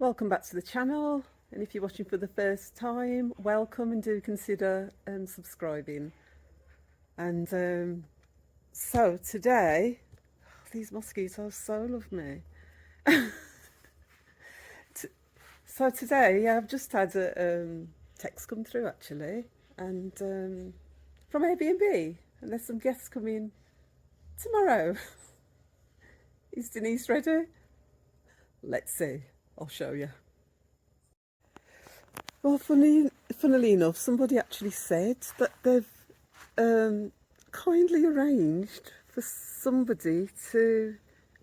Welcome back to the channel, and if you're watching for the first time, welcome, and do consider subscribing. And so today, these mosquitoes so love me. So today I've just had a text come through actually, and from Airbnb, and there's some guests coming tomorrow. Is Denise ready? Let's see. I'll show you. Well, funnily enough, somebody actually said that they've kindly arranged for somebody to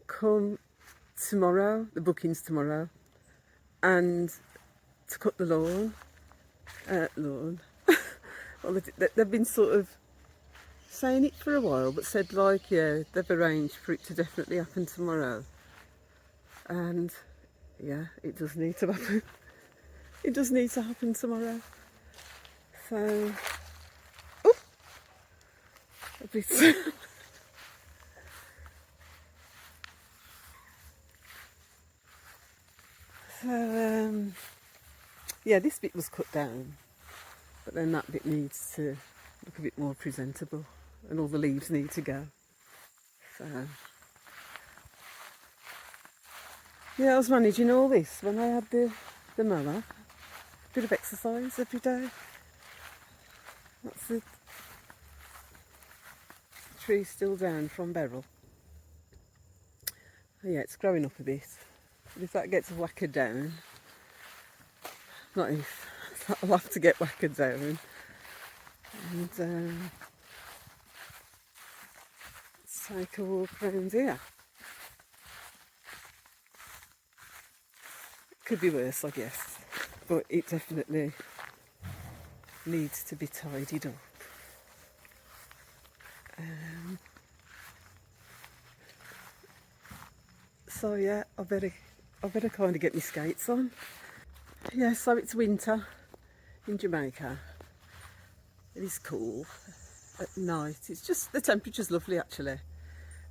come tomorrow, the booking's tomorrow, and to cut the lawn. Well, they've been sort of saying it for a while, but said like, yeah, they've arranged for it to definitely happen tomorrow. And yeah, it does need to happen. It does need to happen tomorrow. So, oh, a bit. So, yeah, this bit was cut down, but then that bit needs to look a bit more presentable, and all the leaves need to go. So, yeah, I was managing all this when I had the mower. Bit of exercise every day. That's it. The tree's still down from Beryl. Oh, yeah, it's growing up a bit. But if that gets whackered down, not if, I'll have to get whackered down. And let's take a walk around here. Could be worse, I guess, but it definitely needs to be tidied up. So yeah, I better kind of get my skates on. Yeah, so it's winter in Jamaica. It is cool at night. It's just, the temperature's lovely actually.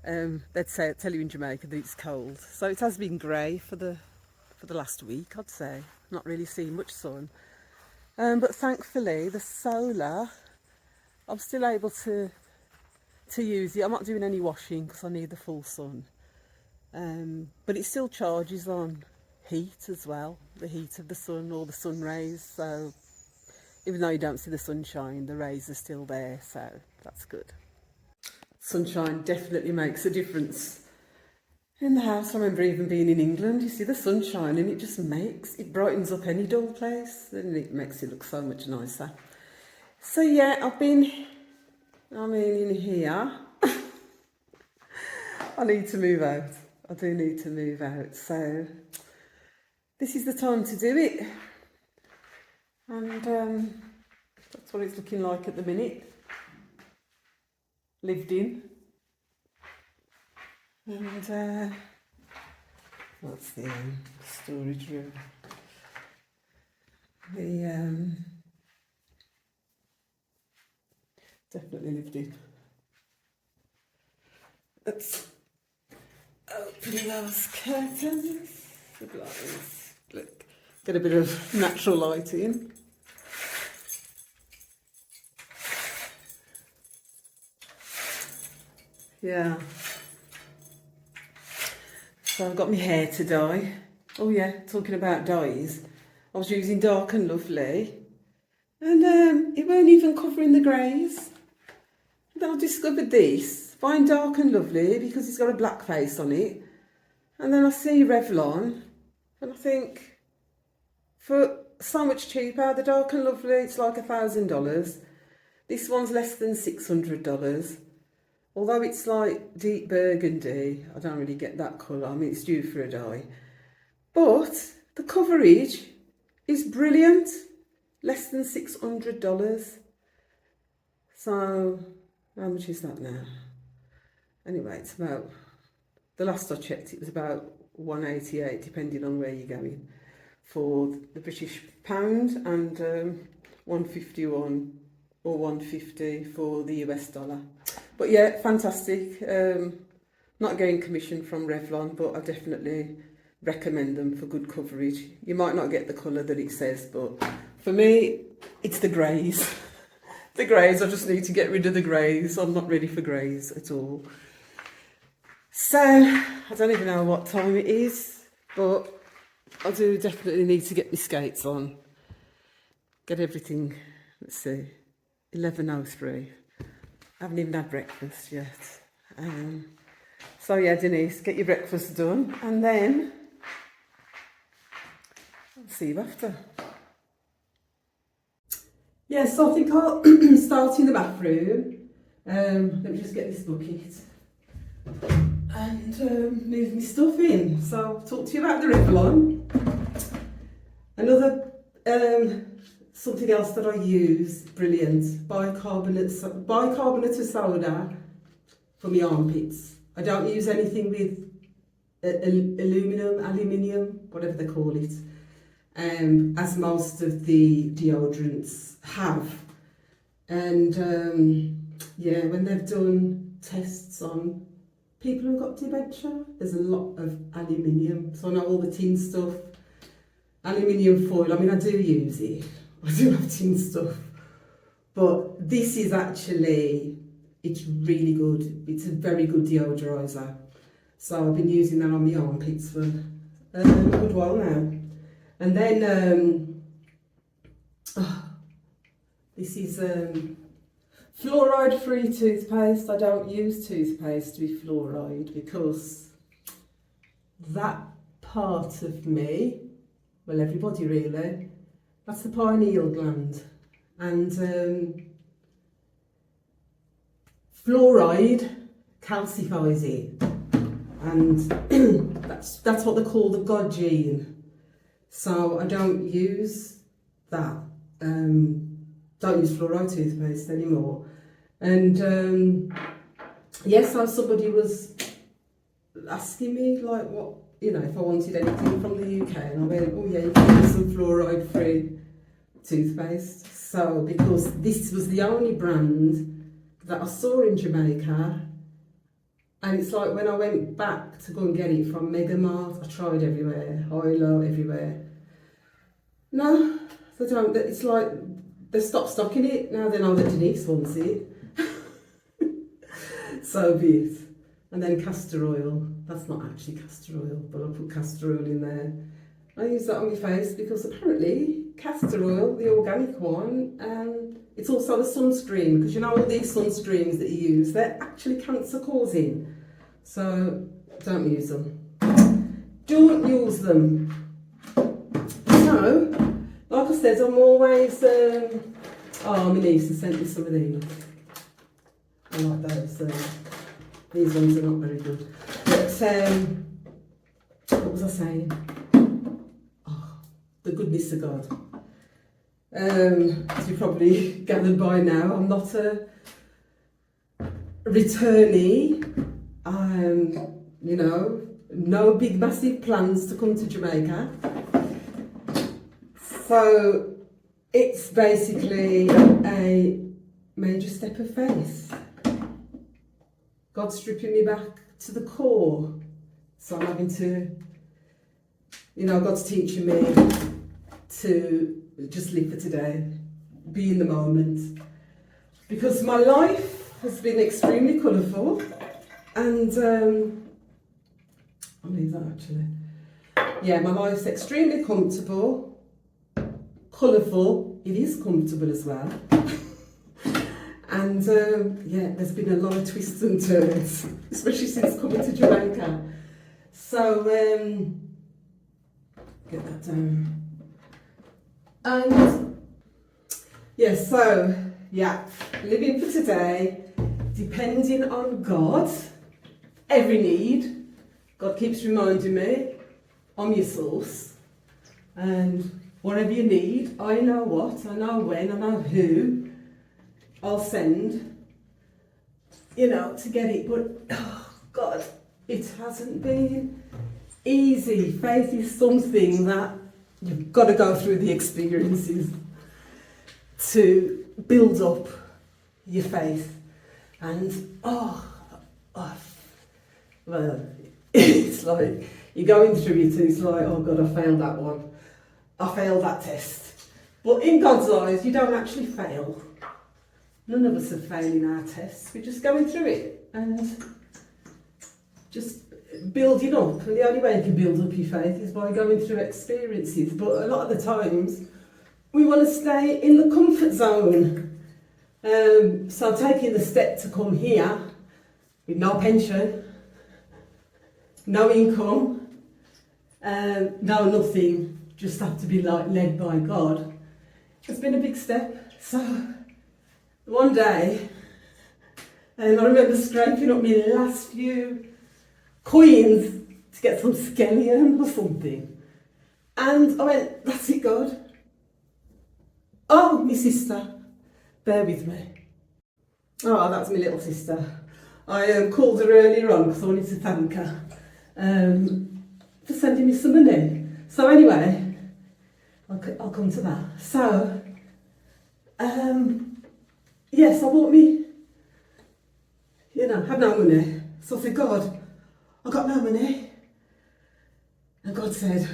They'd tell you in Jamaica that it's cold. So it has been grey for the last week, I'd say. Not really seen much sun. But thankfully the solar, I'm still able to use it. I'm not doing any washing because I need the full sun. But it still charges on heat as well, the heat of the sun or the sun rays. So even though you don't see the sunshine, the rays are still there, so that's good. Sunshine definitely makes a difference in the house. I remember even being in England, you see the sunshine and it brightens up any dull place and it makes it look so much nicer. So yeah, in here. I need to move out. I do need to move out. So this is the time to do it. And that's what it's looking like at the minute. Lived in. And what's the storage room? The definitely lived in. Let's open those curtains, the blinds. Look, get a bit of natural light in. Yeah. So I've got my hair to dye. Oh yeah, talking about dyes, I was using Dark and Lovely, and it weren't even covering the greys. Then I discovered this, buying Dark and Lovely because it's got a black face on it, and then I see Revlon, and I think, for so much cheaper, the Dark and Lovely, it's like $1,000. This one's less than $600. Although it's like deep burgundy, I don't really get that colour. I mean, it's due for a dye. But the coverage is brilliant. Less than $600. So, how much is that now? Anyway, it's about, the last I checked, it was about $188, depending on where you're going, for the British pound, and $151 or $150 for the US dollar. But yeah, fantastic. Not getting commission from Revlon, but I definitely recommend them for good coverage. You might not get the colour that it says, but for me, it's the greys. The greys, I just need to get rid of the greys. I'm not ready for greys at all. So, I don't even know what time it is, but I do definitely need to get my skates on. Get everything, let's see, 11:03. I haven't even had breakfast yet. So yeah, Denise, get your breakfast done, and then I'll see you after. Yeah, so I think I'll start in the bathroom. Let me just get this bucket and move my stuff in. So I'll talk to you about the Revlon. Another something else that I use, brilliant, bicarbonate of soda for my armpits. I don't use anything with aluminium, whatever they call it, as most of the deodorants have. And yeah, when they've done tests on people who've got dementia, there's a lot of aluminium. So I know all the tin stuff, aluminium foil, I mean, I do use it. I do have tin stuff. But this is actually, it's really good. It's a very good deodorizer. So I've been using that on my armpits for a good while now. And then, this is fluoride-free toothpaste. I don't use toothpaste with fluoride because that part of me, well, everybody really, that's the pineal gland. And fluoride calcifies it. And that's what they call the God gene. So I don't use that. Don't use fluoride toothpaste anymore. And yes, so somebody was asking me like what, you know, if I wanted anything from the UK, and I went, oh yeah, you can use some fluoride-free toothpaste. So because this was the only brand that I saw in Jamaica, and it's like when I went back to go and get it from Mega Mart, I tried everywhere, high, low, everywhere. No, they don't. It's like they stopped stocking it. Now they know that Denise wants it. So be it. And then castor oil. That's not actually castor oil, but I put castor oil in there. I use that on my face because apparently castor oil, the organic one, it's also a sunscreen, because you know all these sunscreens that you use, they're actually cancer causing. So don't use them. Don't use them. So, like I said, I'm always, oh, my niece has sent me some of these. I like those. These ones are not very good. But, what was I saying? Oh, the goodness of God. As you probably gathered by now, I'm not a returnee. You know, no big massive plans to come to Jamaica. So it's basically a major step of faith. God's stripping me back to the core. So I'm having to, you know, God's teaching me to just live for today, be in the moment. Because my life has been extremely colourful, and I'll leave that actually. Yeah, my life's extremely comfortable, colourful, it is comfortable as well. And yeah, there's been a lot of twists and turns, especially since coming to Jamaica. So, get that down. And yeah, so yeah, living for today, depending on God, every need. God keeps reminding me, I'm your source. And whatever you need, I know what, I know when, I know who I'll send, you know, to get it. But, oh God, it hasn't been easy. Faith is something that you've got to go through the experiences to build up your faith. And, well, it's like, You're going through it and it's like, oh God, I failed that one. I failed that test. But in God's eyes, you don't actually fail. None of us are failing our tests. We're just going through it and just building up. And the only way you can build up your faith is by going through experiences. But a lot of the times, we want to stay in the comfort zone. So taking the step to come here with no pension, no income, no nothing, just have to be like led by God. It's been a big step. So one day, and I remember scraping up my last few coins to get some scallion or something. And I went, that's it, God. Oh, my sister, bear with me. Oh, that's my little sister. I called her earlier on because I wanted to thank her for sending me some money. So anyway, I'll come to that. So, yes, I bought me, had no money. So I said, God, I got no money. And God said,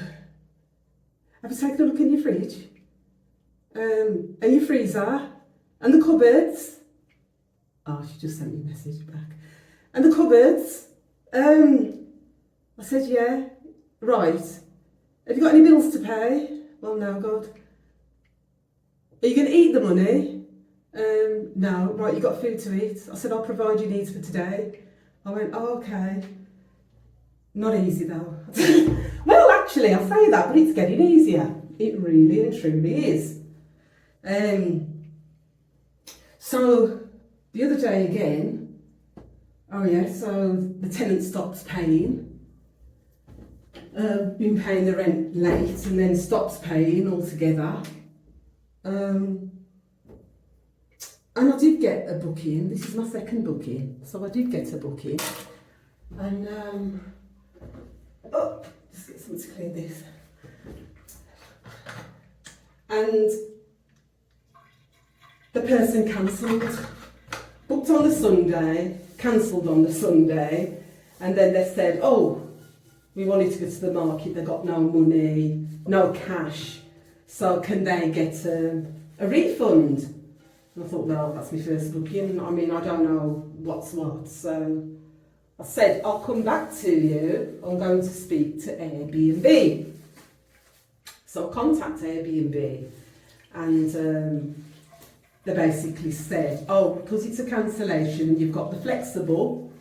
have you taken a look in your fridge? And your freezer? And the cupboards? Oh, she just sent me a message back. And the cupboards? I said, yeah. Right. Have you got any bills to pay? Well, no, God. Are you going to eat the money? No. Right, you got food to eat? I said, I'll provide your needs for today. I went, oh, okay. Not easy though. Well, actually, I say that, but it's getting easier. It really and truly is. So the other day again, so the tenant stops paying. Been paying the rent late and then stops paying altogether. And I did get a booking. This is my second booking, so I did get a booking. And just get something to clean this. And the person cancelled. Booked on the Sunday, cancelled on the Sunday, and then they said, oh, we wanted to go to the market, they got no money, no cash, so can they get a refund? And I thought, well, that's my first booking. I mean, I don't know what's what, so I said, I'll come back to you. I'm going to speak to Airbnb. So I contact Airbnb and they basically said, oh, because it's a cancellation, you've got the flexible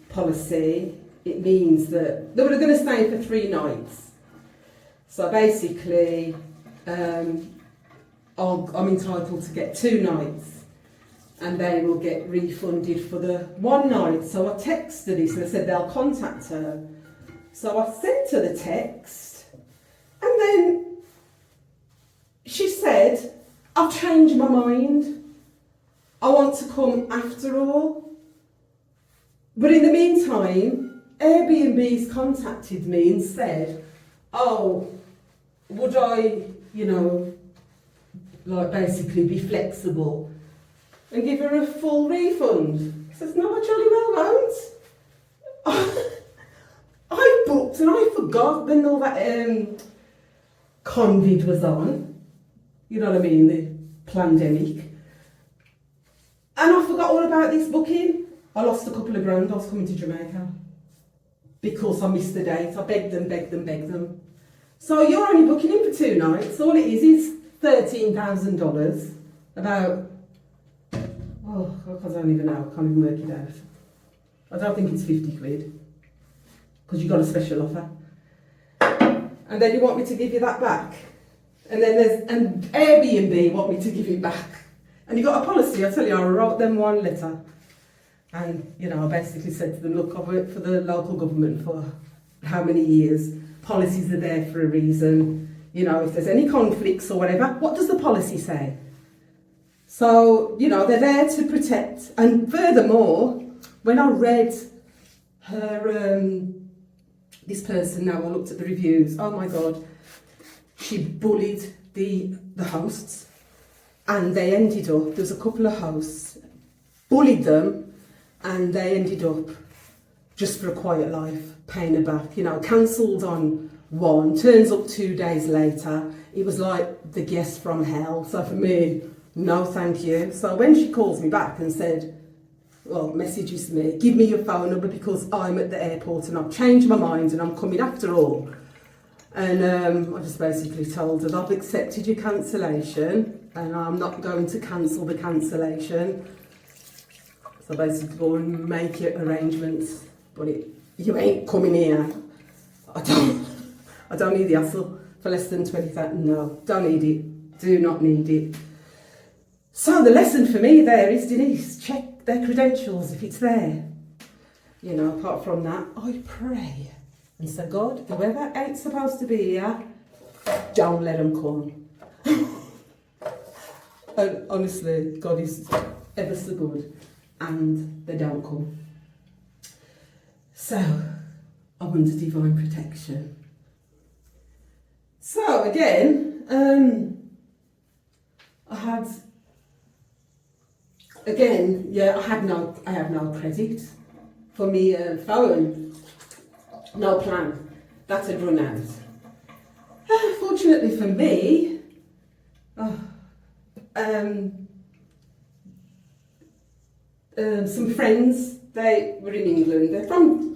policy, it means that they were going to stay for 3 nights. So basically, I'm entitled to get 2 nights and they will get refunded for the 1 night. So I texted this and they said they'll contact her. So I sent her the text and then she said, I've changed my mind. I want to come after all. But in the meantime, Airbnb's contacted me and said, oh, would I, basically be flexible and give her a full refund? I says, no, I jolly well won't. I booked and I forgot when all that COVID was on. You know what I mean, the pandemic. And I forgot all about this booking. I lost a couple of grand. I was coming to Jamaica because I missed the date. I begged them. So you're only booking in for 2 nights. All it is $13,000. About, I don't even know. I can't even work it out. I don't think it's 50 quid because you got a special offer. And then you want me to give you that back. And then Airbnb want me to give it back. And you got a policy, I tell you, I wrote them 1 letter. And, I basically said to them, look, I've worked for the local government for how many years. Policies are there for a reason. If there's any conflicts or whatever, what does the policy say? So, they're there to protect. And furthermore, when I read her, this person now, I looked at the reviews, oh my God, she bullied the hosts and they ended up, there's a couple of hosts, bullied them and they ended up just for a quiet life. paying her back. You know, cancelled on one, turns up 2 days later. It was like the guest from hell. So for me, no thank you. So when she calls me back and said, well, messages me, give me your phone number because I'm at the airport and I've changed my mind and I'm coming after all. And I just basically told her I've accepted your cancellation and I'm not going to cancel the cancellation. So basically go and make your arrangements, but you ain't coming here. I don't need the hassle for less than 20,000. No, don't need it. Do not need it. So the lesson for me there is, Denise, check their credentials if it's there. You know, apart from that, I pray and say, God, whoever ain't supposed to be here, don't let them come. And honestly, God is ever so good, and they don't come. So, I'm under divine protection. So again, I have no credit for me phone, no plan. That had run out. Fortunately for me, some friends, they were in England.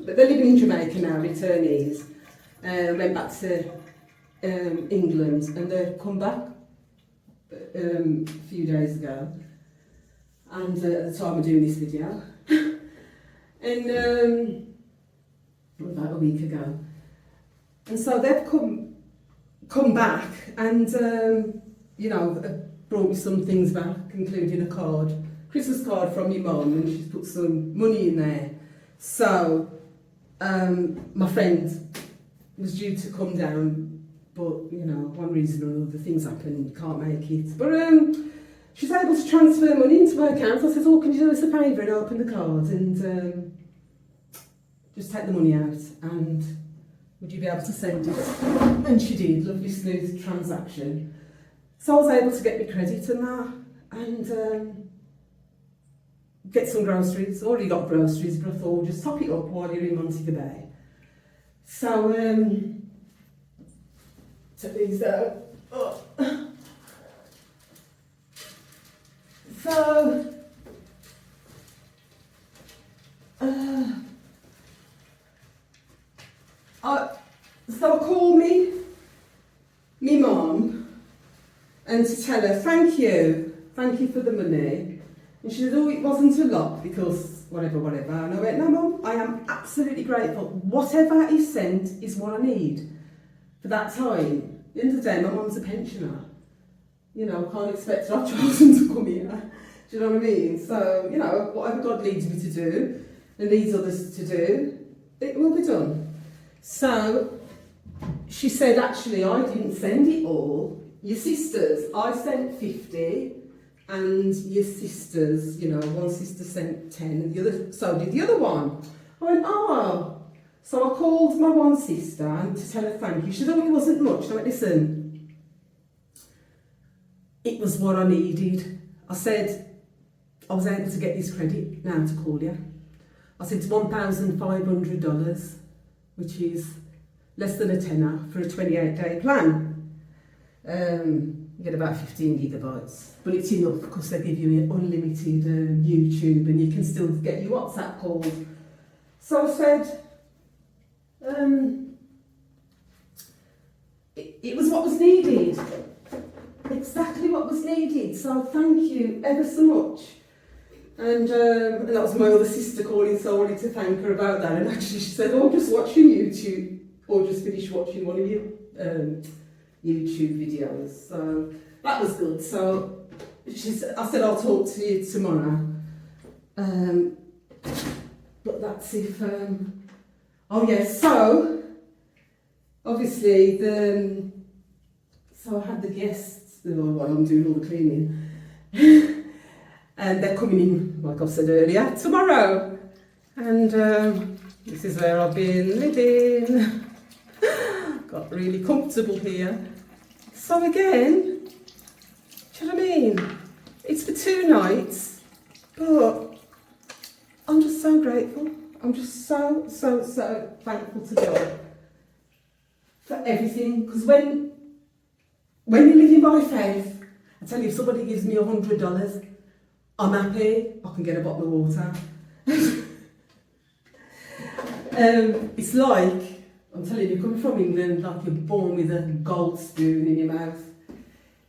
They're living in Jamaica now, returnees. Went back to England and they've come back a few days ago. And at the time of doing this video, and about a week ago, and so they've come back and you know, brought me some things back, including a card, Christmas card from my mum, and she's put some money in there. So my friend was due to come down, but you know, one reason or another, things happen, can't make it. But she's able to transfer money into my account. So I said, oh, can you do us a favour and open the card and just take the money out, and would you be able to send it? And she did, lovely smooth transaction. So I was able to get my credit and that, and get some groceries. Already got groceries, but I thought, just top it up while you're in Montego Bay. So, took these out. Oh. So, I called me mum, and to tell her thank you for the money. And she said, oh, it wasn't a lot because whatever. And I went, no mum, I am absolutely grateful. Whatever is sent is what I need for that time. At the end of the day, my mum's a pensioner. You know, I can't expect our children to come here. Do you know what I mean? So, you know, whatever God leads me to do and leads others to do, it will be done. So, she said, actually, I didn't send it all. Your sisters, I sent 50, and your sisters, you know, one sister sent 10, and the other, so did the other one. I went, oh. So I called my one sister and to tell her thank you. She said, oh, it wasn't much. I went, listen, it was what I needed. I said, I was able to get this credit now to call you. I said, it's $1,500, which is less than a tenner for a 28-day plan. You get about 15 gigabytes, but it's enough because they give you unlimited YouTube, and you can still get your WhatsApp calls. So I said, it was what was needed, exactly what was needed. So thank you ever so much. And that was my other sister calling, so I wanted to thank her about that. And actually she said, oh, just watching YouTube, or just finish watching one of your YouTube videos. So that was good. So I said, I'll talk to you tomorrow. But that's if, oh yeah, so obviously so I had the guests, while I'm doing all the cleaning. And they're coming in, like I said earlier, tomorrow. And this is where I've been living. Got really comfortable here. So again, do you know what I mean? It's for 2 nights, but I'm just so grateful. I'm just so thankful to God for everything. Because when you're living by faith, I tell you, if somebody gives me $100, I'm happy. I can get a bottle of water. It's like, I'm telling you, coming from England, like you're born with a gold spoon in your mouth.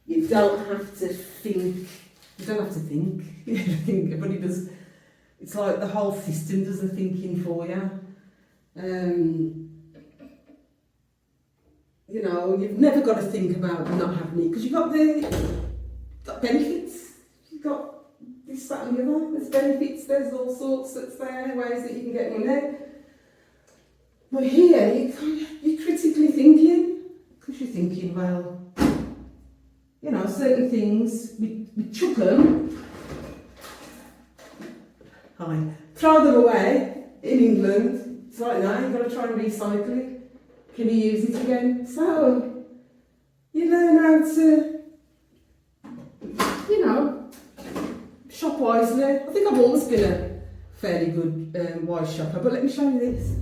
You don't have to think. You don't have to think. Everybody does. It's like the whole system does the thinking for you. You know, you've never got to think about not having it because you've got got benefits. You've got this, that, and the other. There's benefits. There's all sorts that's there, ways that you can get money. But here, you're critically thinking because you're thinking, well, you know, certain things we chuck them. Throw them away in England. It's like, no, you've got to try and recycle it. Can you use it again? So, you learn how to, you know, shop wisely. I think I've always been a fairly good wise shopper, but let me show you this.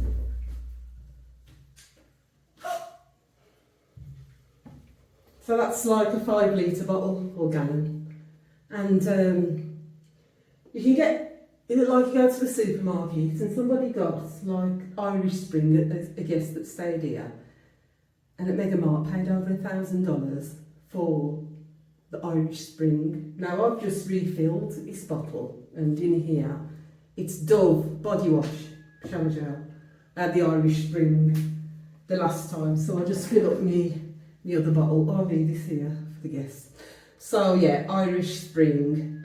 So that's like a 5 litre bottle or gallon. And you can get, like you go to the supermarket and somebody got like Irish Spring, a guest that stayed here, and at Mega Mart paid over $1,000 for the Irish Spring. Now I've just refilled this bottle, and in here it's Dove body wash shower gel. I had the Irish Spring the last time, so I just fill up the other bottle. I'll read this here for the guests. So yeah, Irish Spring.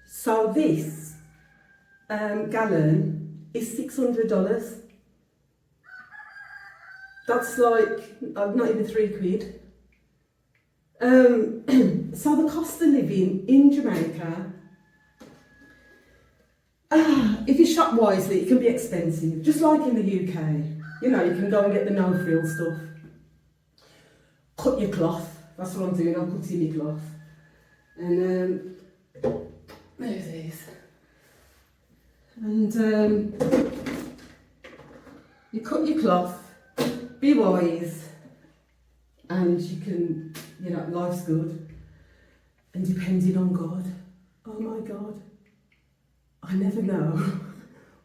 So this gallon is $600. That's like not even £3. So the cost of living in Jamaica, if you shop wisely, it can be expensive, just like in the UK. You know, you can go and get the no-frill stuff. Cut your cloth. That's what I'm doing. I'm cutting my cloth. And there's these. And you cut your cloth, be wise, and you can, you know, life's good. And depending on God, oh my God, I never know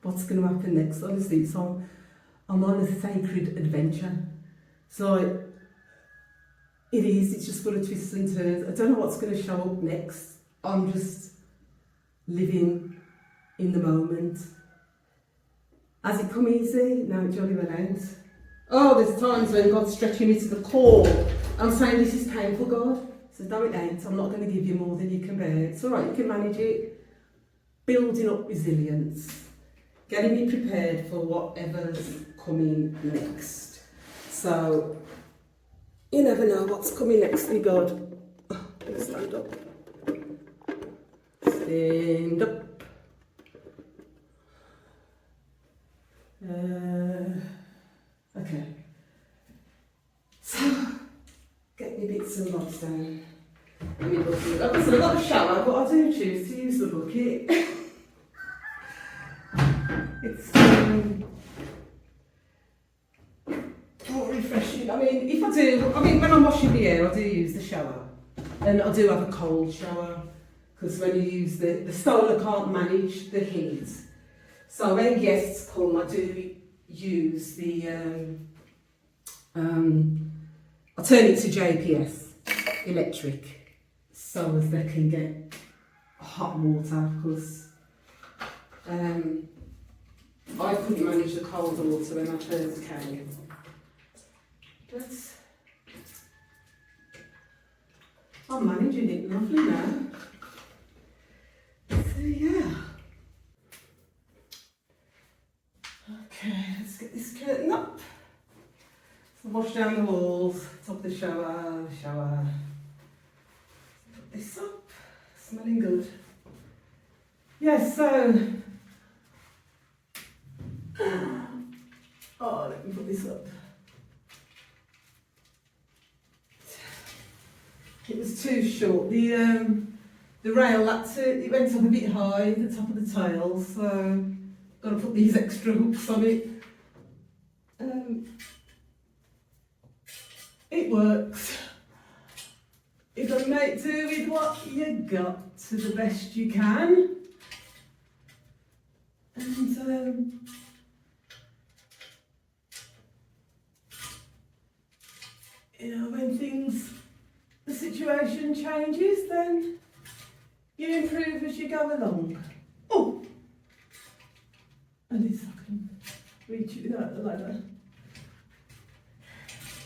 what's going to happen next. Honestly, so I'm on a sacred adventure. So it's just full of twists and turns. I don't know what's going to show up next. I'm just living in the moment. Has it come easy? No, it jolly well ain't. Oh, there's times when God's stretching me to the core. I'm saying, this is painful, God. He says, no, it ain't. I'm not going to give you more than you can bear. It's all right, you can manage it. Building up resilience. Getting me prepared for whatever's coming next. So, you never know what's coming next with God. Oh, let's stand up. Stand up. Okay. So, get me bits and bobs down. Let me look at it. I've got a shower, but I do choose to use the bucket. It's more refreshing. I mean, when I'm washing my hair, I do use the shower. And I do have a cold shower, because when you use the solar can't manage the heat. So when guests come, I do use the, I turn it to JPS, electric, so as they can get hot water, because I couldn't manage the cold water when I first came. But I'm managing it lovely now. So yeah. Okay, let's get this curtain up. So wash down the walls, top of the shower. Put this up, smelling good. Yes, so, oh, let me put this up. It was too short. The rail, it went up a bit high, the top of the tail, so got to put these extra hooks on it. It works. You've got to make do with what you got to the best you can. And you know, when the situation changes, then you improve as you go along. Oh! At least I can reach it without the ladder.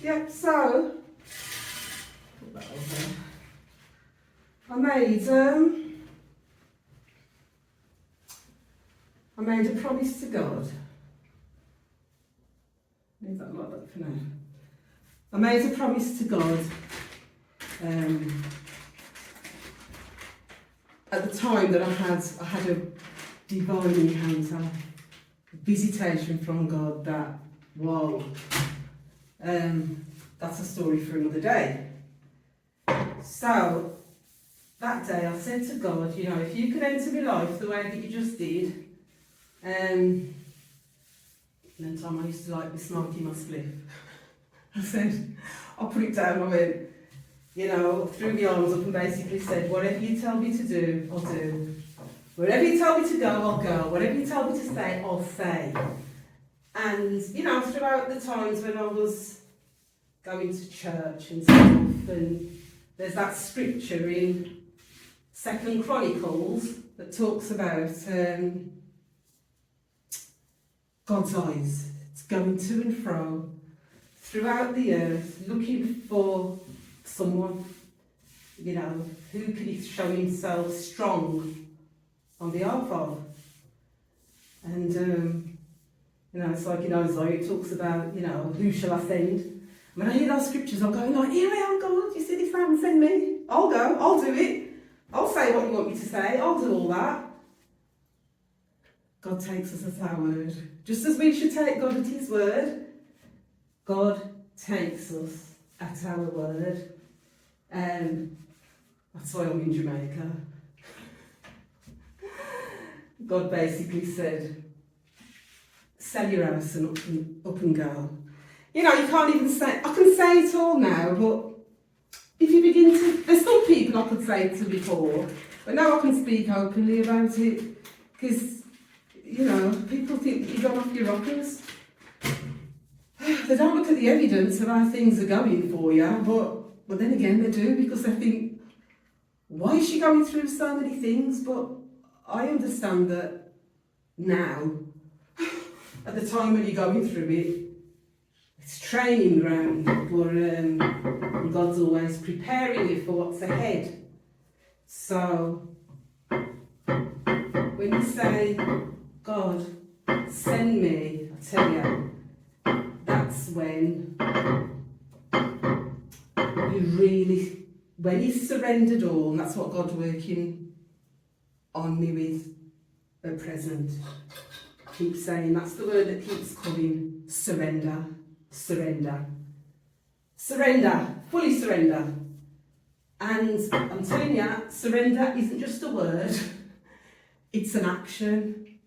Yep, so put that over. I made a promise to God. Leave that like that for now. I made a promise to God at the time that I had a divine encounter, a visitation from God that, whoa, that's a story for another day. So, that day I said to God, you know, if you could enter my life the way that you just did, and then time I used to like be smoking my spliff. I said, I put it down, I went, you know, threw my arms up and basically said, whatever you tell me to do, I'll do. Wherever you tell me to go, I'll go. Whatever you tell me to say, I'll say. And, you know, throughout the times when I was going to church and stuff, and there's that scripture in 2 Chronicles that talks about God's eyes. It's going to and fro throughout the earth, looking for someone, you know, who could he show himself strong on behalf of. And, you know, it's like in Isaiah, it talks about, you know, who shall I send? When I hear those scriptures, I'm going like, here I am, God, you said if I haven't send me, I'll go, I'll do it. I'll say what you want me to say, I'll do all that. God takes us at our word. Just as we should take God at his word, God takes us at our word. That's why I'm in Jamaica. God basically said, sell your house and up and go. You know, you can't even say, I can say it all now, but if you begin to, there's some people I could say it to before, but now I can speak openly about it, because, you know, people think that you've gone off your rockers. They don't look at the evidence of how things are going for you, but then again they do, because they think, why is she going through so many things? But I understand that now, at the time when you're going through it, it's training ground, but God's always preparing you for what's ahead. So, when you say, God, send me, I tell you, that's when you really, when you surrendered all, and that's what God's working on me with at present. Keep saying, that's the word that keeps coming, surrender, surrender. Surrender, fully surrender. And I'm telling you, surrender isn't just a word, it's an action.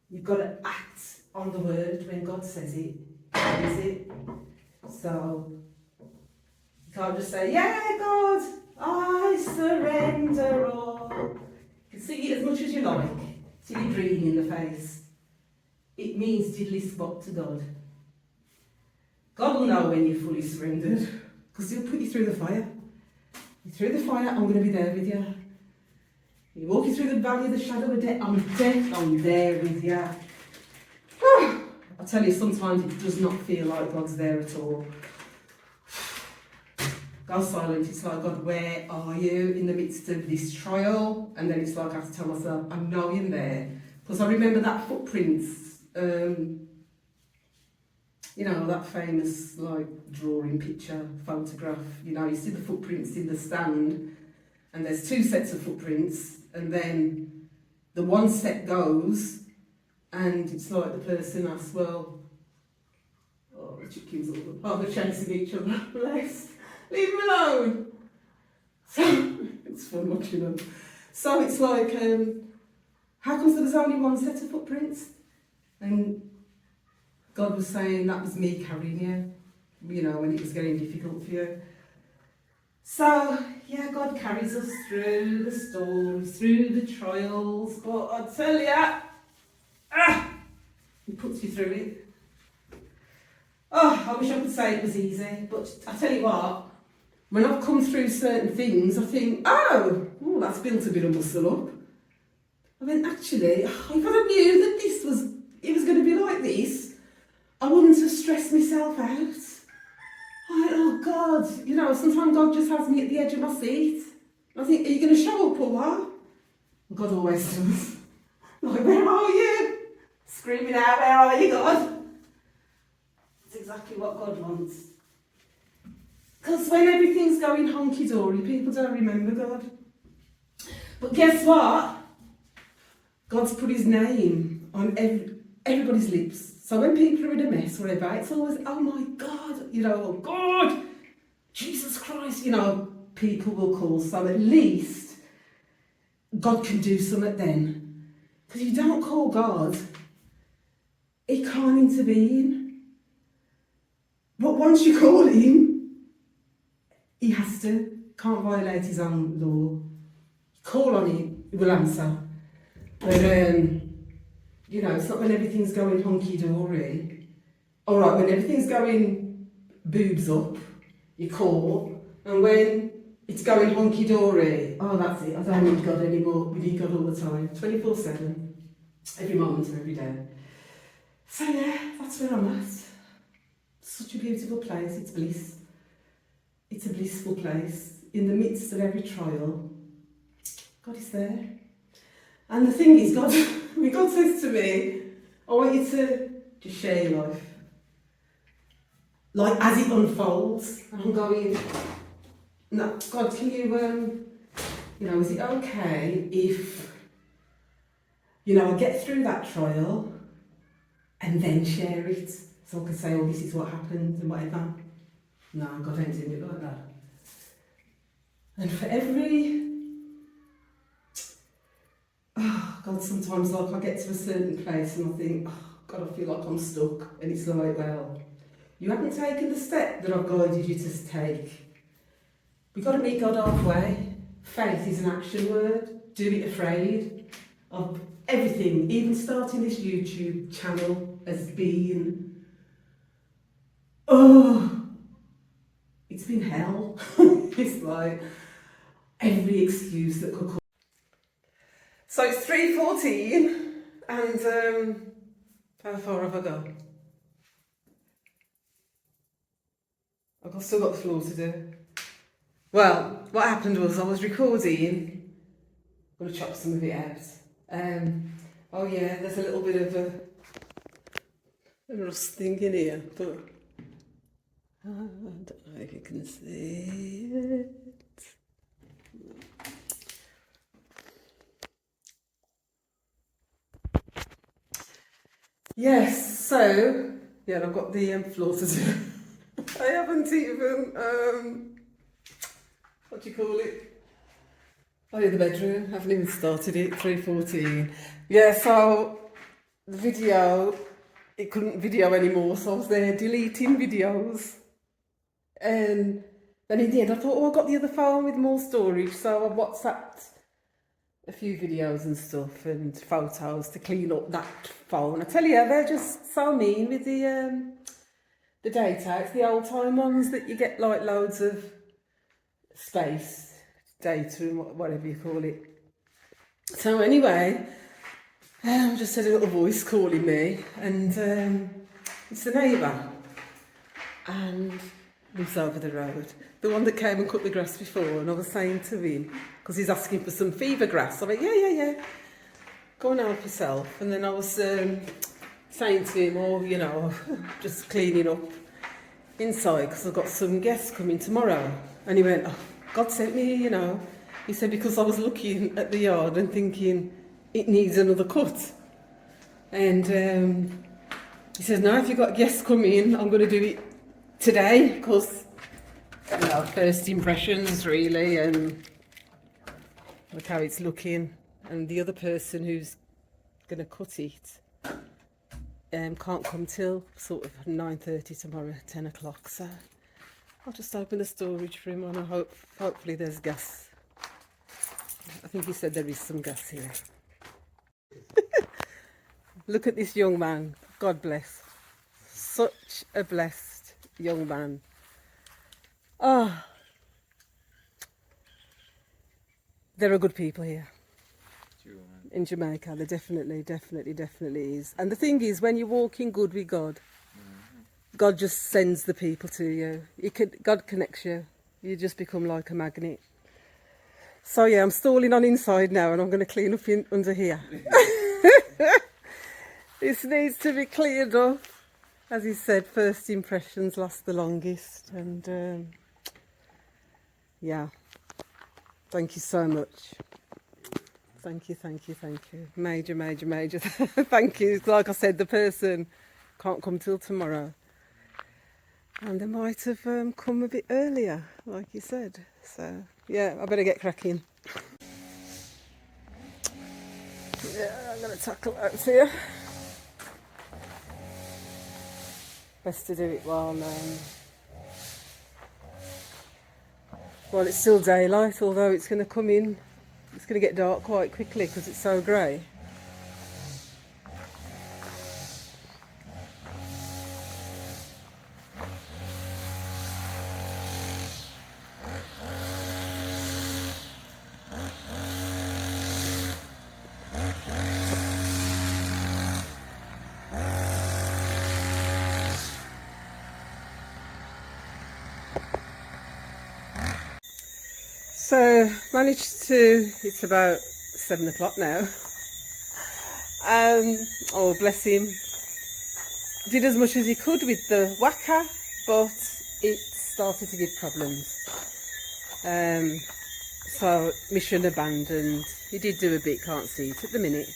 You've got to act on the word when God says it, is it? So, you can't just say, yeah, God, I surrender all. You can sing it as much as you like, till you're green in the face. It means diddly squat to God. God will know when you're fully surrendered, because he'll put you through the fire. You're through the fire, I'm going to be there with you. You're walking through the valley of the shadow of death, I'm there with you. I tell you, sometimes it does not feel like God's there at all. God's silent, it's like, God, where are you in the midst of this trial? And then it's like I have to tell myself, I know you're there. Because I remember that footprints, you know, that famous like drawing picture, photograph, you know, you see the footprints in the stand, and there's two sets of footprints, and then the one set goes, and it's like the person asks, well, oh, the chickens they're chasing each other, bless, leave them alone. So, it's fun watching them. So it's like, how comes there was only one set of footprints? And God was saying that was me carrying you know, when it was getting difficult for you. So, yeah, God carries us through the storms, through the trials, but I tell you, He puts you through it. Oh, I wish I could say it was easy, but I tell you what, when I've come through certain things, I think, oh, that's built a bit of muscle up. I mean, actually, if I knew that it was going to be like this, I wouldn't have stressed myself out. Oh God, you know, sometimes God just has me at the edge of my seat. I think, are you going to show up or what? God always does. Like, where are you? Screaming out, where are you, God? It's exactly what God wants. Because when everything's going honky-dory, people don't remember God. But guess what? God's put his name on everybody's lips. So when people are in a mess or whatever, it's always, oh my God, you know, oh God, Jesus Christ, you know, people will call. So at least God can do something then. Because if you don't call God, he can't intervene. But once you call him, he has to, can't violate his own law. Call on him, he will answer. But, you know, it's not when everything's going honky-dory. All right, when everything's going boobs up, you call. And when it's going honky-dory, oh, that's it, I don't need God anymore. We need God all the time, 24/7, every moment of every day. So yeah, that's where I'm at. Such a beautiful place, it's bliss. It's a blissful place. In the midst of every trial, God is there. And the thing is, God says to me, I want you to just share your life. Like as it unfolds. And I'm going, no, God, can you, you know, is it okay if, you know, I get through that trial and then share it? So I can say, oh, this is what happened and whatever. No, God ain't doing it like that. And for every, God, sometimes like I get to a certain place and I think, oh, God, I feel like I'm stuck. And it's like, well, you haven't taken the step that I've guided you to take. We've got to meet God halfway. Faith is an action word. Do it afraid of everything. Even starting this YouTube channel has been, it's been hell. It's like every excuse that could come. So it's 3:14 and how far have I gone? I've still got the floor to do. Well, what happened was I was recording. I'm going to chop some of it out. Oh yeah, there's a little bit of a rusting in here, but I don't know if you can see it. Yes, so yeah, I've got the floor to do. I haven't even what do you call it? Oh yeah, the bedroom. I haven't even started it. 3:14. Yeah, so the video, it couldn't video anymore, so I was there deleting videos. And then in the end I thought, oh, I got the other phone with more storage, so I WhatsApped a few videos and stuff and photos to clean up that phone. I tell you, they're just so mean with the data. It's the old time ones that you get like loads of space, data and whatever you call it. So anyway, I just had a little voice calling me, and it's the neighbour, and lives over the road. The one that came and cut the grass before, and I was saying to him, because he's asking for some fever grass, I went, yeah, go and help yourself. And then I was saying to him, oh, you know, just cleaning up inside because I've got some guests coming tomorrow. And he went, oh, God sent me here, you know. He said, because I was looking at the yard and thinking, it needs another cut. And he says, no, if you've got guests coming, I'm going to do it today, because, you know, first impressions really, and look how it's looking. And the other person who's gonna cut it. Can't come till sort of 9:30 tomorrow, 10 o'clock. So I'll just open the storage for him, and hopefully there's gas. I think he said there is some gas here. Look at this young man. God bless. Such a blessed young man. Oh, there are good people here. In Jamaica, there definitely is. And the thing is, when you walk in good with God, God just sends the people to you. God connects you. You just become like a magnet. So yeah, I'm stalling on inside now, and I'm going to clean up under here. This needs to be cleared up. As he said, first impressions last the longest. And yeah, thank you so much. Thank you. Major thank you. Like I said, the person can't come till tomorrow. And they might have come a bit earlier, like you said. So, yeah, I better get cracking. Yeah, I'm going to tackle out here. Best to do it while it's still daylight, although it's going to come in. It's going to get dark quite quickly because it's so grey. So, it's about 7 o'clock now. Oh, bless him. Did as much as he could with the whacker, but it started to give problems. So, mission abandoned. He did do a bit, can't see it at the minute.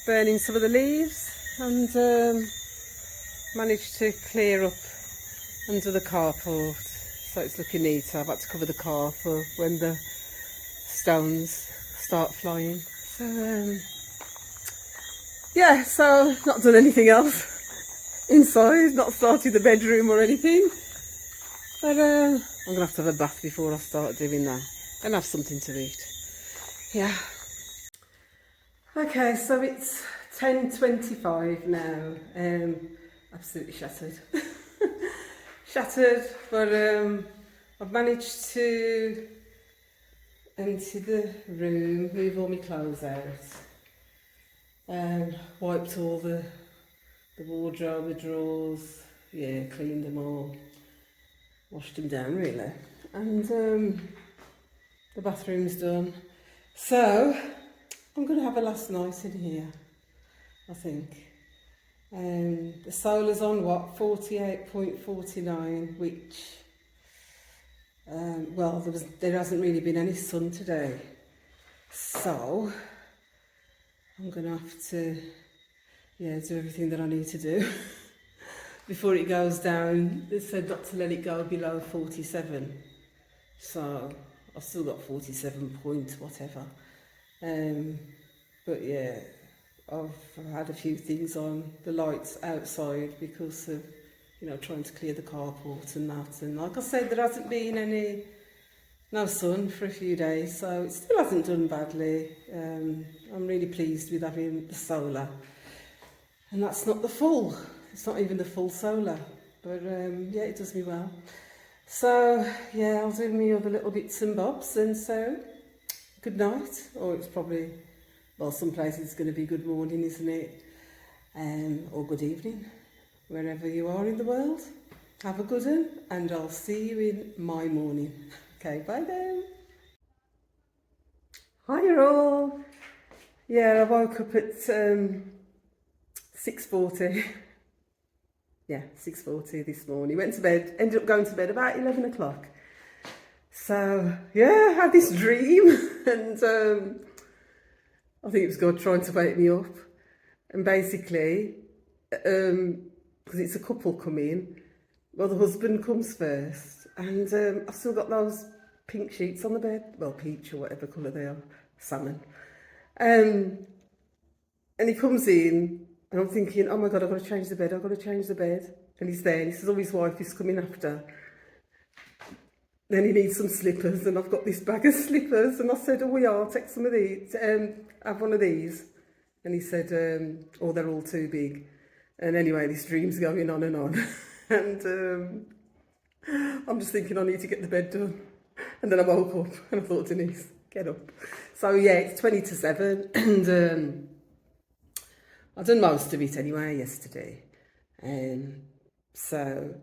Burning some of the leaves, and managed to clear up under the carport. So it's looking neater. I've had to cover the car for when the stones start flying. So, yeah, so not done anything else inside, not started the bedroom or anything. But I'm going to have a bath before I start doing that and have something to eat. Yeah. Okay, so it's 10:25 now. Absolutely shattered. Shattered, but I've managed to empty the room, move all my clothes out, wiped all the wardrobe, the drawers, yeah, cleaned them all, washed them down really, and the bathroom's done. So I'm going to have a last night in here, I think. The solar's on 48.49, which well, there hasn't really been any sun today, so I'm gonna have to do everything that I need to do before it goes down. They said not to let it go below 47, so I've still got 47 point whatever, but yeah, I've had a few things on the lights outside because of, trying to clear the carport and that. And like I said, there hasn't been no sun for a few days, so it still hasn't done badly. I'm really pleased with having the solar. And that's not it's not even the full solar. But yeah, it does me well. So yeah, I'll do my other little bits and bobs, and so good night. Or it's probably, well, some places it's going to be good morning, isn't it? Or good evening, wherever you are in the world. Have a good one, and I'll see you in my morning. Okay, bye then. Hi all. Yeah, I woke up at 6:40. Yeah, 6:40 this morning. Went to bed, ended up going to bed about 11 o'clock. So yeah, I had this dream, and I think it was God trying to wake me up. And basically, because it's a couple coming, well, the husband comes first, and I've still got those pink sheets on the bed, well, peach or whatever colour they are, salmon. And And he comes in, and I'm thinking, oh my God, I've got to change the bed, I've got to change the bed. And he's there, and he says, oh, his wife is coming after. Then he needs some slippers, and I've got this bag of slippers. And I said, oh, we are, take some of these, have one of these. And he said, oh, they're all too big. And anyway, this dream's going on and on. And I'm just thinking I need to get the bed done. And then I woke up and I thought, Denise, get up. So yeah, it's 20 to 7. And I've done most of it anyway yesterday. So,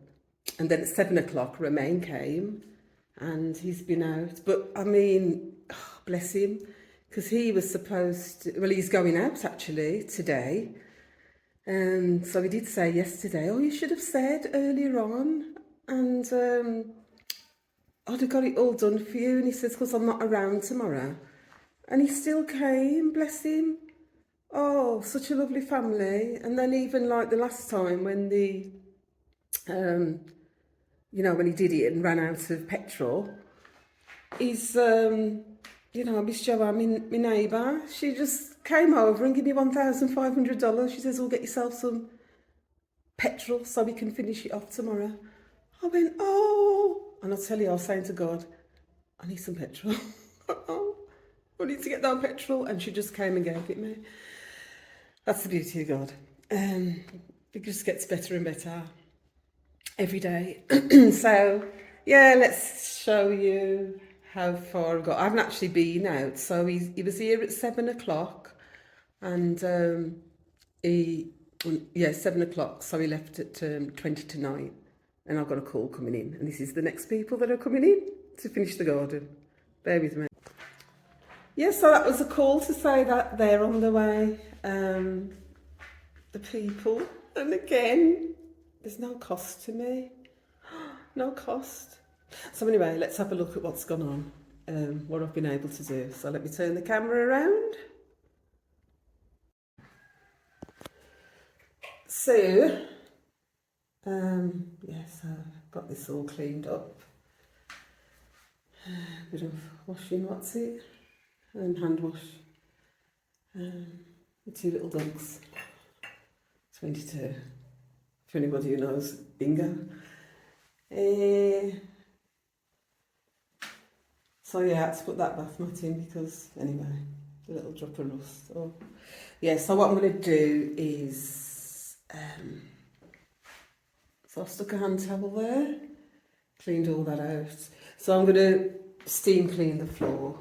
and then at 7 o'clock, Romain came and he's been out. But I mean, oh, bless him, because he was supposed to, well, he's going out actually today. So he did say yesterday, oh, you should have said earlier on, and I'd have got it all done for you. And he says, because I'm not around tomorrow. And he still came, bless him. Oh, such a lovely family. And then even like the last time when the, you know, when he did it and ran out of petrol, he's, you know, Miss Joanne, my neighbour, she just came over and gave me $1,500. She says, "Well, get yourself some petrol so we can finish it off tomorrow." I went, oh, and I tell you, I was saying to God, I need some petrol. I need to get down petrol, and she just came and gave it me. That's the beauty of God. It just gets better and better every day. So, yeah, let's show you how far I've got. I haven't actually been out. So he was here at 7 o'clock, and 7 o'clock. So he left at 20 to 9, and I've got a call coming in. And this is the next people that are coming in to finish the garden. Bear with me. Yeah, so that was a call to say that they're on the way, the people. And again, there's no cost to me. No cost. So anyway, let's have a look at what's gone on, what I've been able to do. So let me turn the camera around. So, yes, I've got this all cleaned up. Bit of washing, what's it? And hand wash. The 2 little dogs. 22. For anybody who knows bingo. So yeah, I had to put that bath mat in because, anyway, a little drop of rust. Oh. Yeah, so what I'm going to do is, so I've stuck a hand towel there, cleaned all that out. So I'm going to steam clean the floor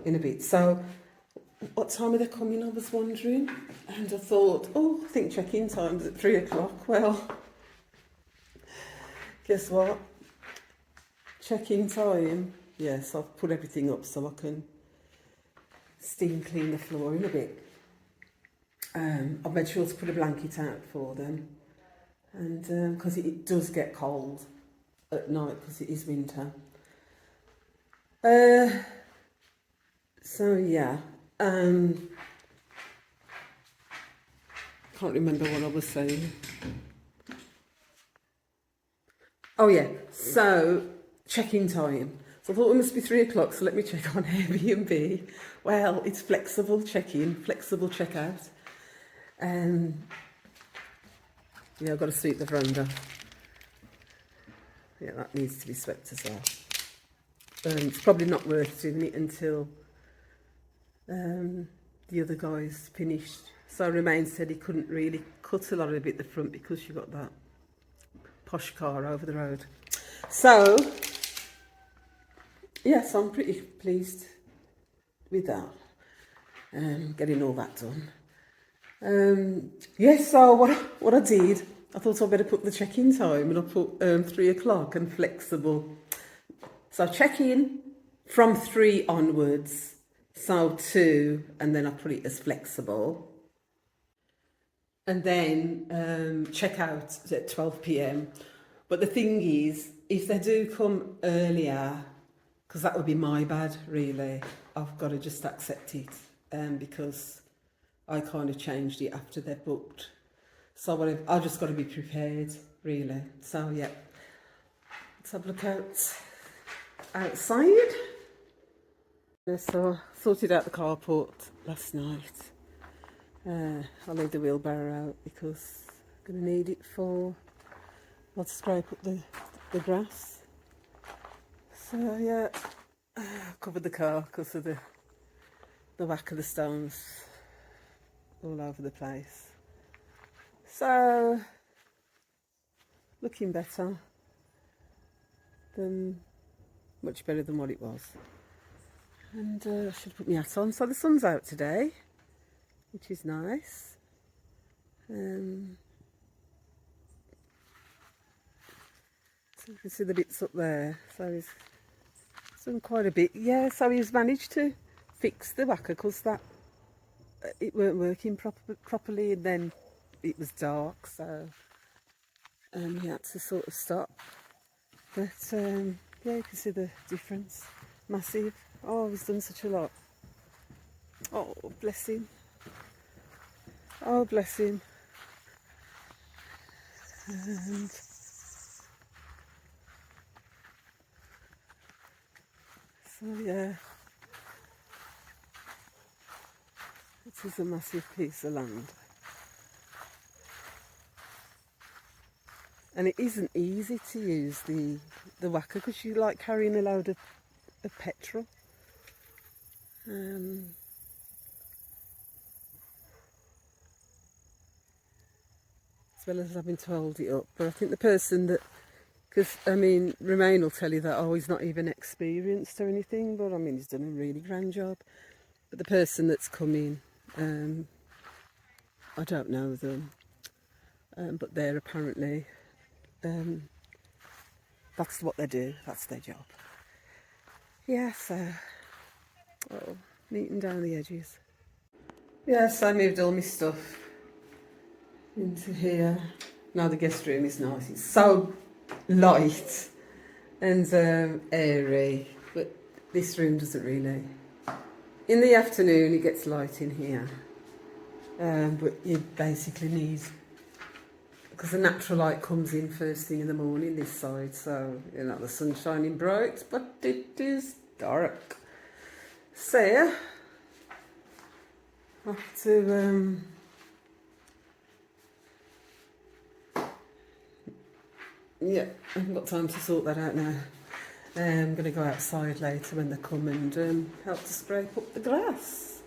in a bit. So what time are they coming? I was wondering. And I thought, oh, I think check-in time's at 3 o'clock. Well, guess what? Check-in time. Yes, I've put everything up so I can steam clean the floor in a bit. I've made sure to put a blanket out for them. And because it does get cold at night because it is winter. So yeah, can't remember what I was saying. Oh yeah, so check-in time. So I thought it must be 3 o'clock, so let me check on Airbnb. Well, it's flexible check-in, flexible check-out. Yeah, I've got to sweep the veranda. Yeah, that needs to be swept as well. It's probably not worth doing it until the other guys finished. So Romain said he couldn't really cut a lot of it at the front because you got that posh car over the road. So, yes, I'm pretty pleased with that. Getting all that done. Yes, so what I did, I thought I'd better put the check-in time, and I put 3 o'clock and flexible. So check-in from 3 onwards, so 2, and then I put it as flexible. And then check out at 12 p.m. But the thing is, if they do come earlier, because that would be my bad, really, I've got to just accept it, because I kind of changed it after they're booked. So I've just got to be prepared, really. So yeah, let's have a look outside. So I sorted out the carport last night. I'll leave the wheelbarrow out because I'm going to need it for, well, to scrape up the grass. So yeah, I've covered the car because of the whack of the stones all over the place. So, looking better than, much better than what it was. And I should put my hat on. So the sun's out today, which is nice. So you can see the bits up there. So he's done quite a bit. Yeah, so he's managed to fix the whacker because that it weren't working properly, and then it was dark, so he had to sort of stop. But yeah, you can see the difference, massive. Oh, he's done such a lot. Oh, bless him. Oh, bless him. And so yeah, this is a massive piece of land. And it isn't easy to use the whacker because you like carrying a load of petrol. As well as having to hold it up. But I think the person that, because I mean, Romain will tell you that, oh, he's not even experienced or anything, but I mean, he's done a really grand job. But the person that's coming, I don't know them, but they're apparently, that's what they do, that's their job. Yeah, so, oh, neaten down the edges. Yes, I moved all my stuff into here. Now the guest room is nice. It's so light and airy, but this room doesn't really. In the afternoon it gets light in here, but you basically need, because the natural light comes in first thing in the morning this side, so you know the sun's shining bright, but it is dark. So yeah, I have to yeah, I haven't got time to sort that out now. I'm going to go outside later when they come and help to scrape up the grass.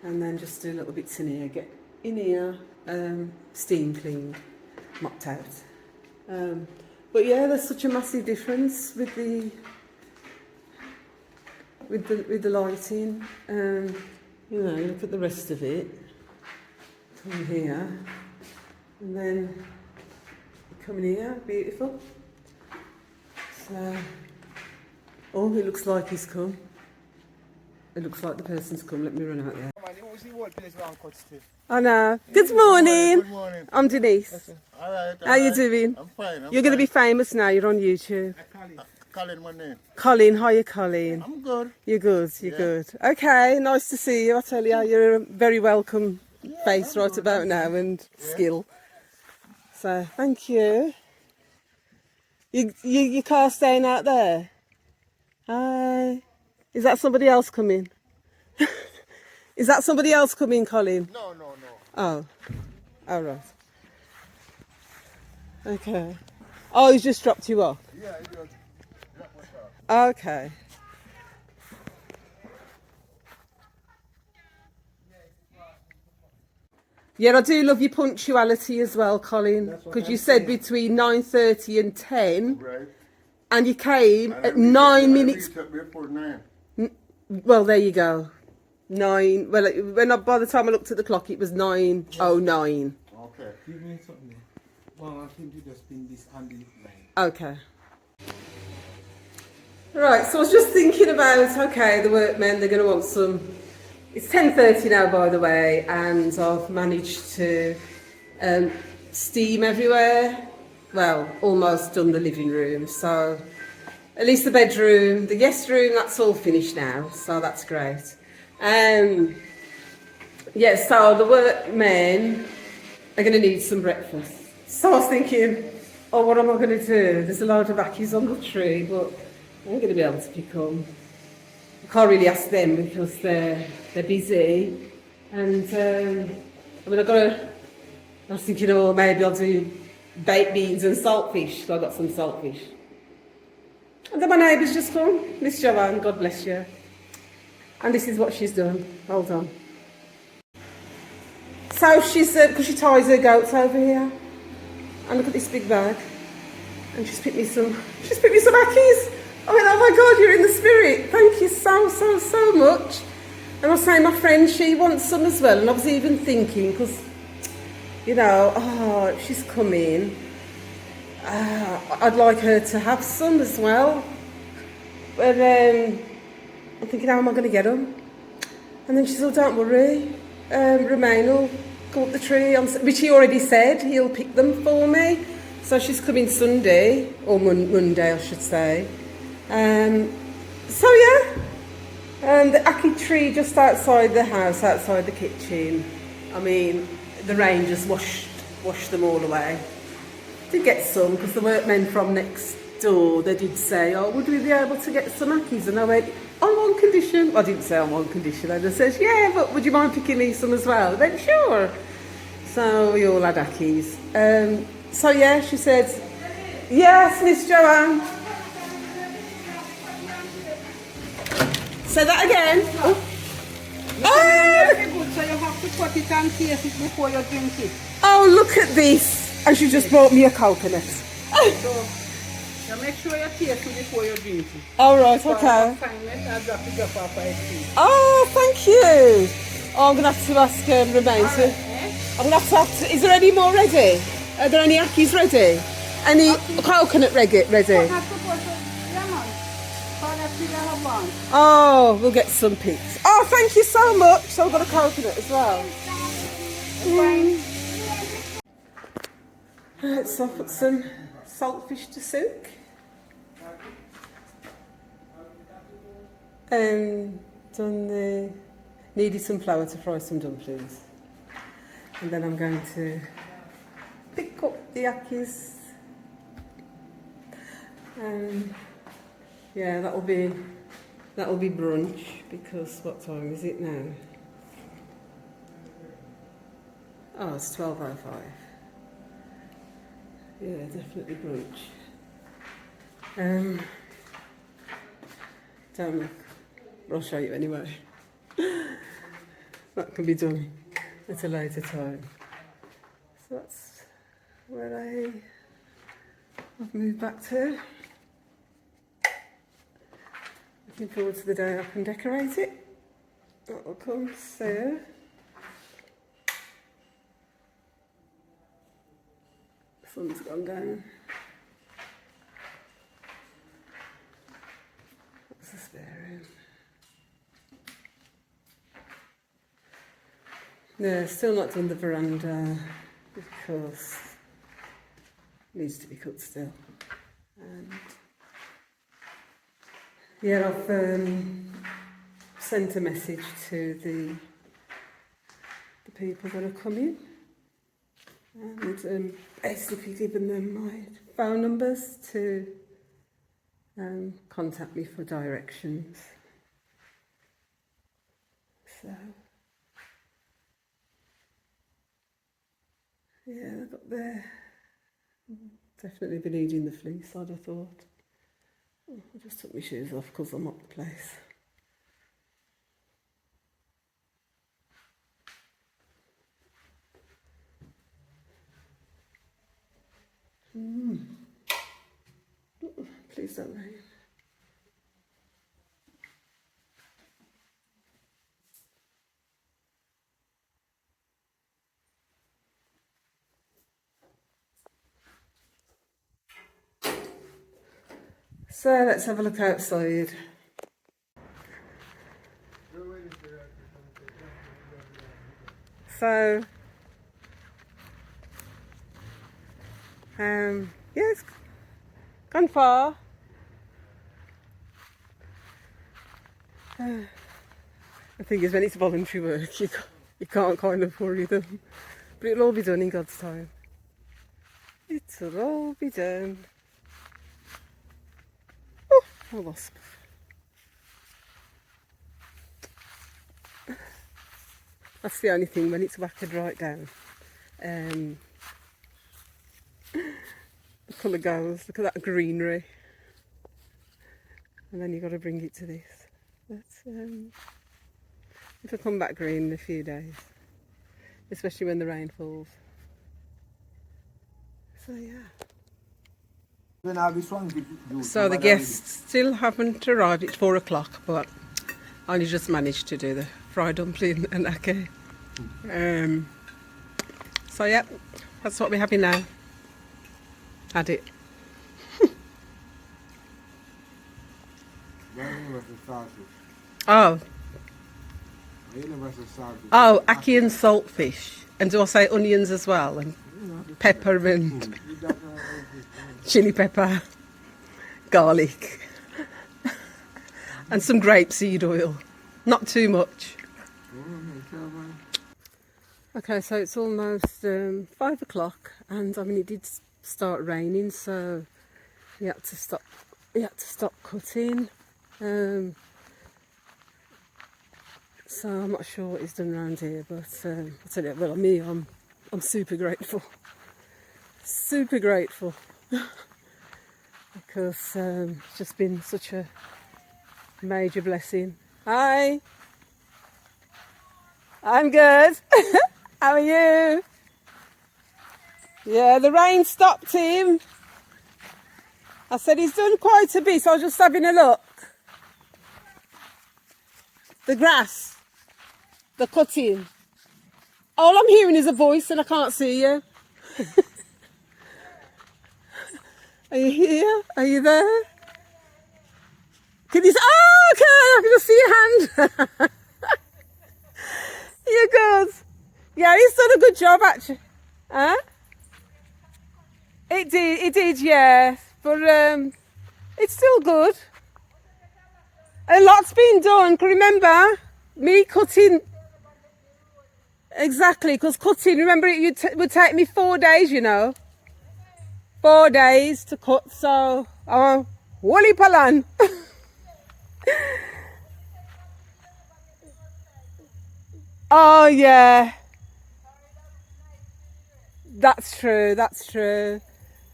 And then just do little bits in here, get in here, steam cleaned, mopped out. But yeah, there's such a massive difference with the lighting. You know, look at the rest of it. Come here, and then come in here, beautiful. So, oh, it looks like he's come. It looks like the person's come. Let me run out there. I know. Good morning. Good morning. I'm Denise. All right. How you doing? I'm fine. You're going to be famous now. You're on YouTube. Colin, my name. Colin, hiya Colin. I'm good. You're good, you're good. Okay, nice to see you. I tell you, you're a very welcome face right about now and skill. So, thank you. Your car staying out there? Hi. Is that somebody else coming? Is that somebody else coming, Colin? No. Oh. Oh, right. Okay. Oh, he's just dropped you off? Yeah, he does. Drop my car. Okay. Yeah, I do love your punctuality as well, Colin, because you said between 9:30 and 10, Right. and you came And at 9 minutes. Before 9. Well, there you go. 9. Well, by the time I looked at the clock, it was 9:09. Okay. Give me something. Well, I think you just bring this handy line. Okay. Right, so I was just thinking about, okay, the workmen, they're going to want some. It's 10:30 now, by the way, and I've managed to steam everywhere. Well, almost done the living room, so at least the bedroom, the guest room, that's all finished now, so that's great. Yeah, so the workmen are going to need some breakfast. So I was thinking, oh, what am I going to do? There's a load of ackies on the tree, but I'm going to be able to pick them. I can't really ask them because they're busy, and I mean, I was thinking, oh, maybe I'll do baked beans and saltfish. So I got some saltfish. And then my neighbour's just come, Miss Joanne, God bless you. And this is what she's done. Hold on. So she's, because she ties her goats over here. And look at this big bag. And she's picked me some Ackies. I went, oh my God, you're in the spirit. Thank you so much. And I was saying, my friend, she wants some as well. And I was even thinking, because, you know, if she's coming, I'd like her to have some as well. But I'm thinking, how am I going to get them? And then she said, oh, don't worry. Romain will go up the tree, which he already said he'll pick them for me. So she's coming Sunday, or Monday, I should say. So yeah, the ackee tree just outside the house, outside the kitchen. I mean, the rain just washed them all away. Did get some, because the workmen from next door, they did say, oh, would we be able to get some ackies? And I went, on one condition. I didn't say on one condition. I just said, yeah, but would you mind picking me some as well? I went, sure. So we all had ackies. So yeah, she said, yes, Miss Joanne. Say that again. Very good, so you have to put it and taste it before you drink it. Oh, look at this. And she just brought me a coconut. So make sure you taste it before you drink it. All right, okay. Oh, thank you. Oh, I'm going to have to ask Romain to... I'm going to have to... Is there any more ready? Are there any ackies ready? Any coconut ready? Oh, we'll get some picked. Oh, thank you so much. So I've got a coconut as well. Right, so I'll put some saltfish to soak. Needed some flour to fry some dumplings. And then I'm going to pick up the ackies. Yeah, that'll be brunch, because what time is it now? Oh, it's 12:05. Yeah, definitely brunch. Don't look. I'll show you anyway. That can be done at a later time. So that's where I've moved back to. Looking forward to the day I can decorate it. That will come soon. The sun's gone down. That's the spare room. No, still not done the veranda because it needs to be cut still. And yeah, I've sent a message to the people that are coming, and basically given them my phone numbers to contact me for directions. So yeah, I got there. Definitely be needing the fleece, I'd have thought. I just took my shoes off because I'm up the place. Please don't rain. So let's have a look outside. So, yeah, it's gone far. The thing is, when it's voluntary work, you can't kind of hurry them. But it'll all be done in God's time. It'll all be done. Oh, a wasp. That's the only thing, when it's whackered right down. The colour goes, look at that greenery. And then you've got to bring it to this. But it'll come back green in a few days, especially when the rain falls. So yeah. Then I'll be strong to do. So the guests still haven't arrived. It's 4 o'clock, but I only just managed to do the fried dumpling and ackee. So yeah, that's what we're having now. Had it. Oh. Oh, ackee and saltfish. And do I say onions as well? And pepper and chili pepper, garlic, and some grapeseed oil. Not too much. Okay, so it's almost 5 o'clock, and I mean it did start raining, so we had to stop. We had to stop cutting. So I'm not sure what he's done around here, but I tell you, well, me, I'm super grateful. Super grateful. Because it's just been such a major blessing. Hi. I'm good. How are you? Yeah, the rain stopped him. I said he's done quite a bit, so I was just having a look. The grass, the cutting. All I'm hearing is a voice and I can't see you. Are you here? Are you there? Can you see? Oh, okay, I can just see your hand. You're good. Yeah, he's done a good job actually. Huh? It did, yeah. But it's still good. A lot's been done. Can you remember me cutting? Exactly, because cutting, remember it would take me 4 days, you know. 4 days to cut, so woolly palan. Oh yeah. That's true, that's true.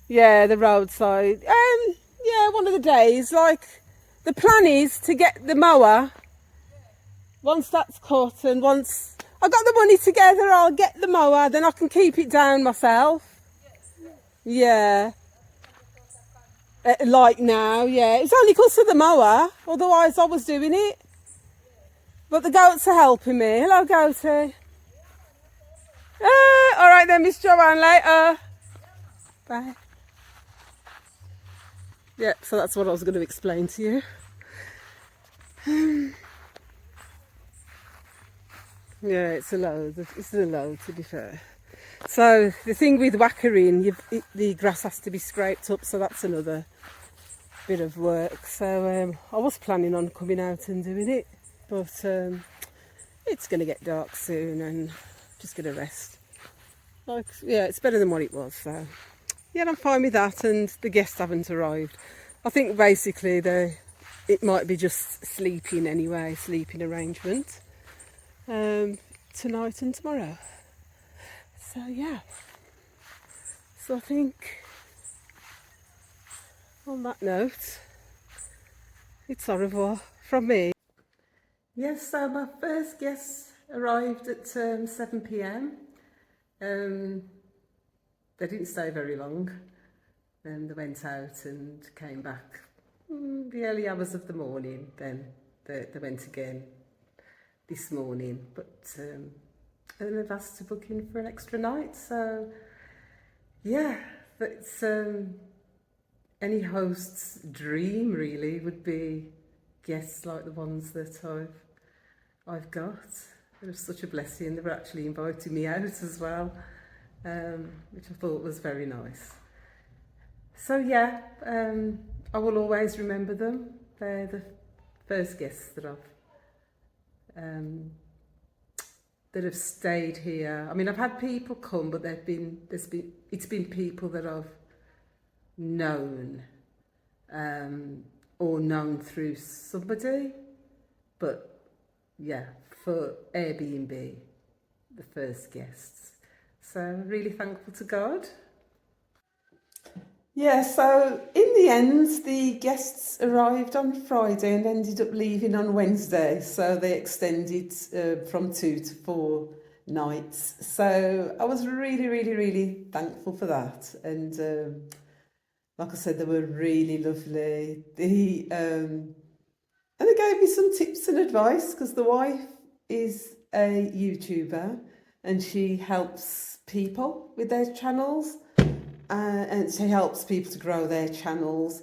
Yeah, the roadside. Yeah, one of the days, like, the plan is to get the mower, once that's cut and once I got the money together, I'll get the mower, then I can keep it down myself. Yeah. Like now, yeah. It's only because of the mower, otherwise I was doing it. But the goats are helping me. Hello, goatie. All right then, Miss Joanne, later. Bye. Yeah, so that's what I was going to explain to you. Yeah, it's a load. It's a load, to be fair. So the thing with whackering, the grass has to be scraped up, so that's another bit of work. So I was planning on coming out and doing it, but it's going to get dark soon and I'm just going to rest. Like, yeah, it's better than what it was. So yeah, I'm fine with that, and the guests haven't arrived. I think basically it might be just sleeping anyway, sleeping arrangement. Tonight and tomorrow. So yeah. So I think on that note, it's au revoir from me. Yes, so my first guests arrived at 7 p.m. They didn't stay very long. They went out and came back the early hours of the morning. Then they went again this morning, but and they've asked to book in for an extra night. So yeah, that's any host's dream really, would be guests like the ones that I've got. It was such a blessing. They were actually inviting me out as well, which I thought was very nice. So yeah, I will always remember them. They're the first guests that have stayed here. I mean, I've had people come, but it's been people that I've known, or known through somebody. But yeah, for Airbnb, the first guests. So really thankful to God. Yeah, so in the end, the guests arrived on Friday and ended up leaving on Wednesday. So they extended from 2 to 4 nights. So I was really thankful for that. And like I said, they were really lovely. And they gave me some tips and advice because the wife is a YouTuber and she helps people with their channels. And she helps people to grow their channels.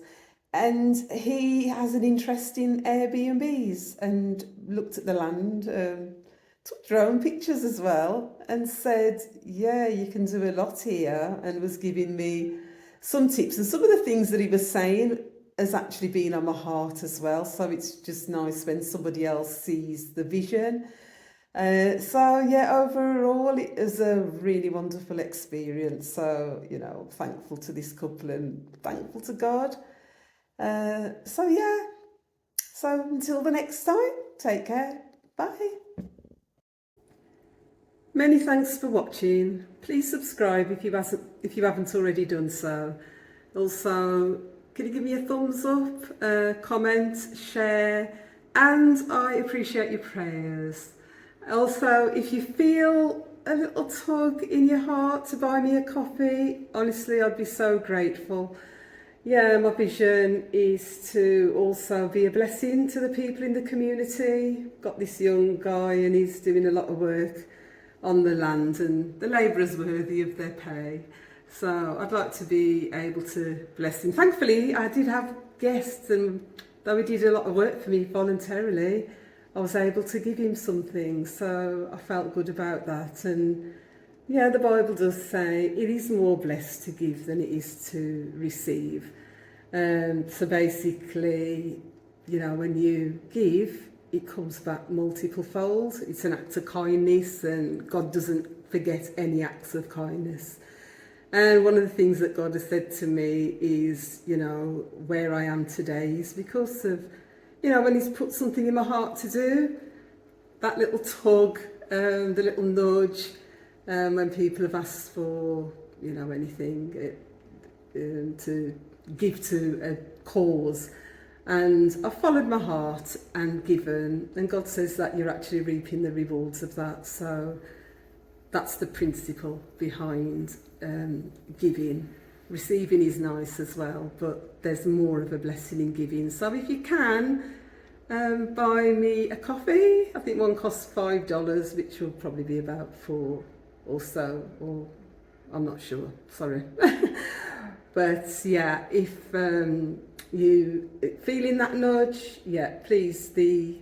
And he has an interest in Airbnbs and looked at the land, took drone pictures as well, and said, yeah, you can do a lot here, and was giving me some tips. And some of the things that he was saying has actually been on my heart as well. So it's just nice when somebody else sees the vision. So yeah, overall it was a really wonderful experience. So, you know, thankful to this couple and thankful to God. So yeah, so until the next time, take care. Bye. Many thanks for watching. Please subscribe if you haven't already done so. Also, can you give me a thumbs up, comment, share, and I appreciate your prayers. Also, if you feel a little tug in your heart to buy me a coffee, honestly, I'd be so grateful. Yeah, my vision is to also be a blessing to the people in the community. Got this young guy and he's doing a lot of work on the land and the labourer's worthy of their pay. So I'd like to be able to bless him. Thankfully, I did have guests, and though he did a lot of work for me voluntarily, I was able to give him something, so I felt good about that. And yeah, the Bible does say it is more blessed to give than it is to receive. So basically, you know, when you give, it comes back multiple fold. It's an act of kindness, and God doesn't forget any acts of kindness. And one of the things that God has said to me is, you know, where I am today is because of, you know, when He's put something in my heart to do, that little tug, the little nudge, when people have asked for, you know, anything to give to a cause. And I've followed my heart and given, and God says that you're actually reaping the rewards of that. So that's the principle behind giving. Receiving is nice as well, but there's more of a blessing in giving. So if you can, buy me a coffee. I think one costs $5, which will probably be about 4 or so, or I'm not sure, sorry. But yeah, if you feeling that nudge, yeah, please, the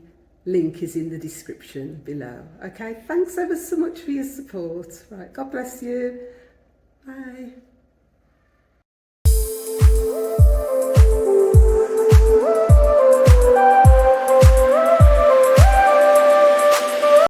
link is in the description below. Okay, thanks ever so much for your support. Right, God bless you. Bye.